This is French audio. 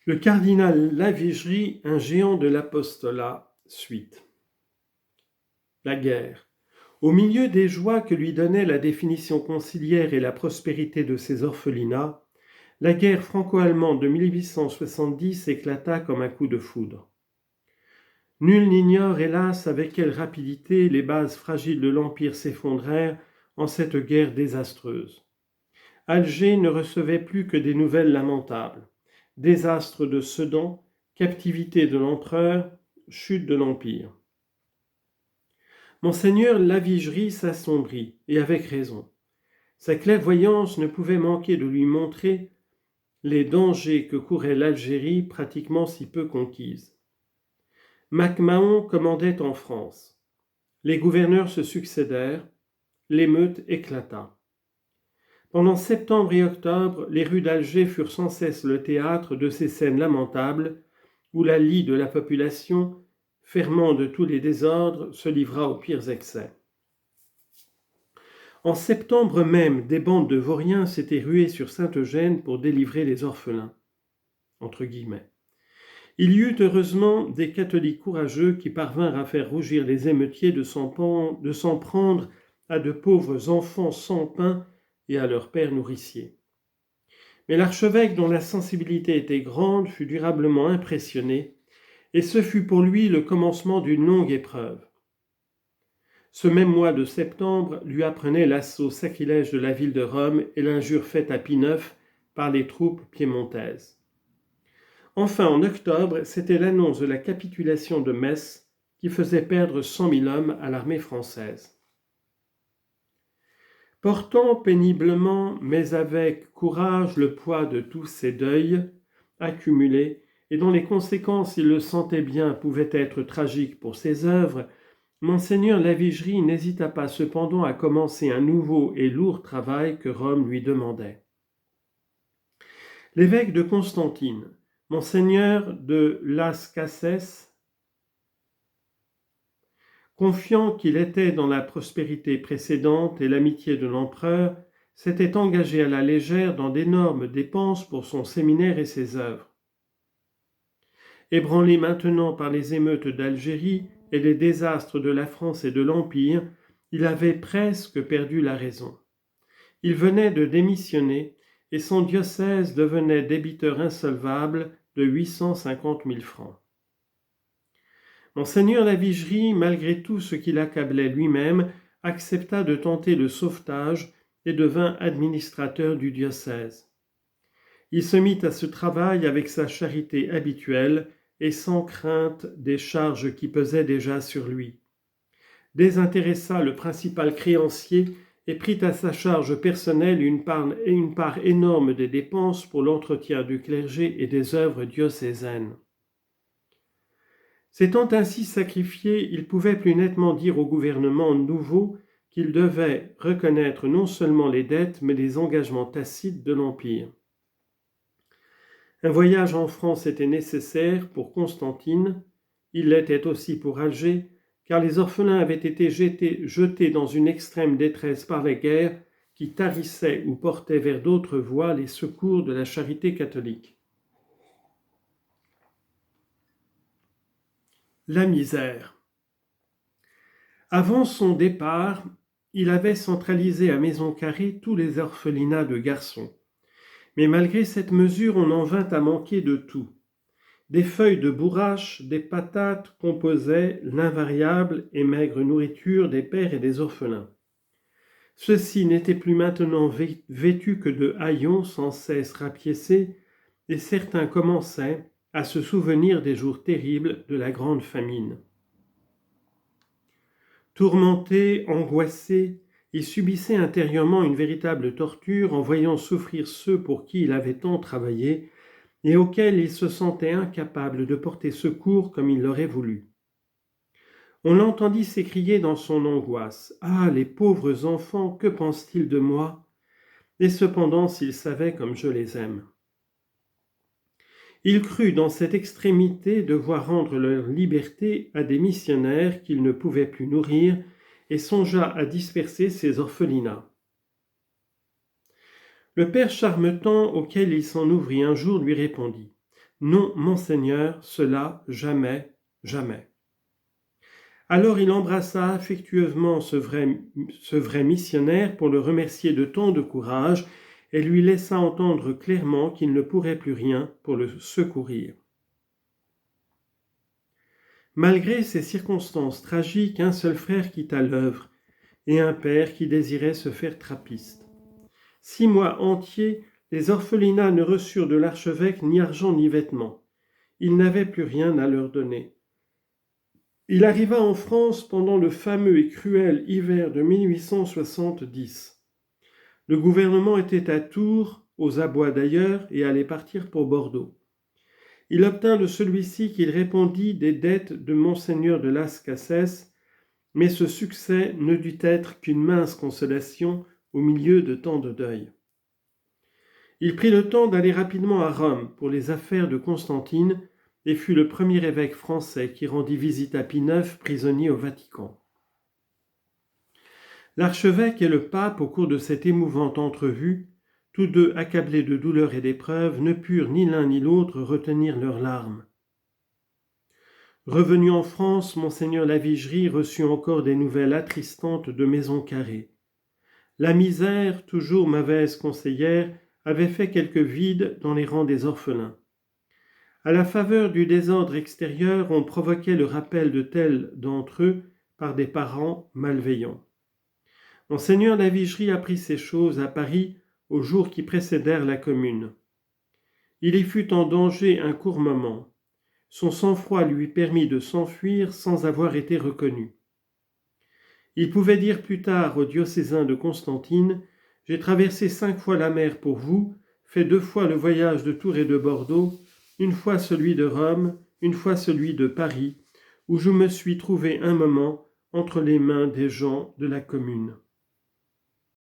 Le cardinal Lavigerie, un géant de l'apostolat, suite. La guerre. Au milieu des joies que lui donnait la définition conciliaire et la prospérité de ses orphelinats, la guerre franco-allemande de 1870 éclata comme un coup de foudre. Nul n'ignore, hélas, avec quelle rapidité les bases fragiles de l'Empire s'effondrèrent en cette guerre désastreuse. Alger ne recevait plus que des nouvelles lamentables. Désastre de Sedan, captivité de l'empereur, chute de l'Empire. Monseigneur Lavigerie s'assombrit, et avec raison. Sa clairvoyance ne pouvait manquer de lui montrer les dangers que courait l'Algérie pratiquement si peu conquise. MacMahon commandait en France. Les gouverneurs se succédèrent, l'émeute éclata. Pendant septembre et octobre, les rues d'Alger furent sans cesse le théâtre de ces scènes lamentables où la lie de la population, ferment de tous les désordres, se livra aux pires excès. En septembre même, des bandes de vauriens s'étaient ruées sur Saint-Eugène pour délivrer les orphelins. Entre guillemets. Il y eut heureusement des catholiques courageux qui parvinrent à faire rougir les émeutiers de s'en prendre à de pauvres enfants sans pain et à leurs pères nourriciers. Mais l'archevêque, dont la sensibilité était grande, fut durablement impressionné, et ce fut pour lui le commencement d'une longue épreuve. Ce même mois de septembre lui apprenait l'assaut sacrilège de la ville de Rome et l'injure faite à Pie IX par les troupes piémontaises. Enfin, en octobre, c'était l'annonce de la capitulation de Metz qui faisait perdre 100 000 hommes à l'armée française. Portant péniblement, mais avec courage, le poids de tous ces deuils accumulés, et dont les conséquences, il le sentait bien, pouvaient être tragiques pour ses œuvres, Monseigneur Lavigerie n'hésita pas cependant à commencer un nouveau et lourd travail que Rome lui demandait. L'évêque de Constantine, Monseigneur de Las Cases, confiant qu'il était dans la prospérité précédente et l'amitié de l'empereur, s'était engagé à la légère dans d'énormes dépenses pour son séminaire et ses œuvres. Ébranlé maintenant par les émeutes d'Algérie et les désastres de la France et de l'Empire, il avait presque perdu la raison. Il venait de démissionner et son diocèse devenait débiteur insolvable de 850 000 francs. Monseigneur Lavigerie, malgré tout ce qui l'accablait lui-même, accepta de tenter le sauvetage et devint administrateur du diocèse. Il se mit à ce travail avec sa charité habituelle et sans crainte des charges qui pesaient déjà sur lui. Désintéressa le principal créancier et prit à sa charge personnelle une part énorme des dépenses pour l'entretien du clergé et des œuvres diocésaines. S'étant ainsi sacrifié, il pouvait plus nettement dire au gouvernement nouveau qu'il devait reconnaître non seulement les dettes, mais les engagements tacites de l'Empire. Un voyage en France était nécessaire pour Constantine, il l'était aussi pour Alger, car les orphelins avaient été jetés dans une extrême détresse par la guerre qui tarissait ou portait vers d'autres voies les secours de la charité catholique. La misère. Avant son départ, il avait centralisé à Maison-Carrée tous les orphelinats de garçons. Mais malgré cette mesure, on en vint à manquer de tout. Des feuilles de bourrache, des patates composaient l'invariable et maigre nourriture des pères et des orphelins. Ceux-ci n'étaient plus maintenant vêtus que de haillons sans cesse rapiécés, et certains commençaient à se souvenir des jours terribles de la grande famine. Tourmenté, angoissé, il subissait intérieurement une véritable torture en voyant souffrir ceux pour qui il avait tant travaillé et auxquels il se sentait incapable de porter secours comme il l'aurait voulu. On l'entendit s'écrier dans son angoisse « Ah, les pauvres enfants, que pensent-ils de moi ? Et cependant, s'ils savaient comme je les aime. » Il crut dans cette extrémité devoir rendre leur liberté à des missionnaires qu'il ne pouvait plus nourrir et songea à disperser ses orphelinats. Le père Charmetan, auquel il s'en ouvrit un jour, lui répondit Non, monseigneur, cela jamais, jamais. Alors il embrassa affectueusement ce vrai missionnaire pour le remercier de tant de courage et lui laissa entendre clairement qu'il ne pourrait plus rien pour le secourir. Malgré ces circonstances tragiques, un seul frère quitta l'œuvre et un père qui désirait se faire trappiste. 6 mois entiers, les orphelinats ne reçurent de l'archevêque ni argent ni vêtements. Il n'avait plus rien à leur donner. Il arriva en France pendant le fameux et cruel hiver de 1870. Le gouvernement était à Tours, aux abois d'ailleurs, et allait partir pour Bordeaux. Il obtint de celui-ci qu'il répondît des dettes de Monseigneur de Las Cases, mais ce succès ne dut être qu'une mince consolation au milieu de tant de deuil. Il prit le temps d'aller rapidement à Rome pour les affaires de Constantine et fut le premier évêque français qui rendit visite à Pie IX, prisonnier au Vatican. L'archevêque et le pape, au cours de cette émouvante entrevue, tous deux accablés de douleur et d'épreuves, ne purent ni l'un ni l'autre retenir leurs larmes. Revenu en France, monseigneur Lavigerie reçut encore des nouvelles attristantes de Maison Carrée. La misère, toujours mauvaise conseillère, avait fait quelques vides dans les rangs des orphelins. À la faveur du désordre extérieur, on provoquait le rappel de tels d'entre eux par des parents malveillants. Monseigneur Lavigerie apprit ces choses à Paris aux jours qui précédèrent la Commune. Il y fut en danger un court moment. Son sang-froid lui permit de s'enfuir sans avoir été reconnu. Il pouvait dire plus tard au diocésain de Constantine « J'ai traversé 5 fois la mer pour vous, fait 2 fois le voyage de Tours et de Bordeaux, une fois celui de Rome, une fois celui de Paris, où je me suis trouvé un moment entre les mains des gens de la Commune. »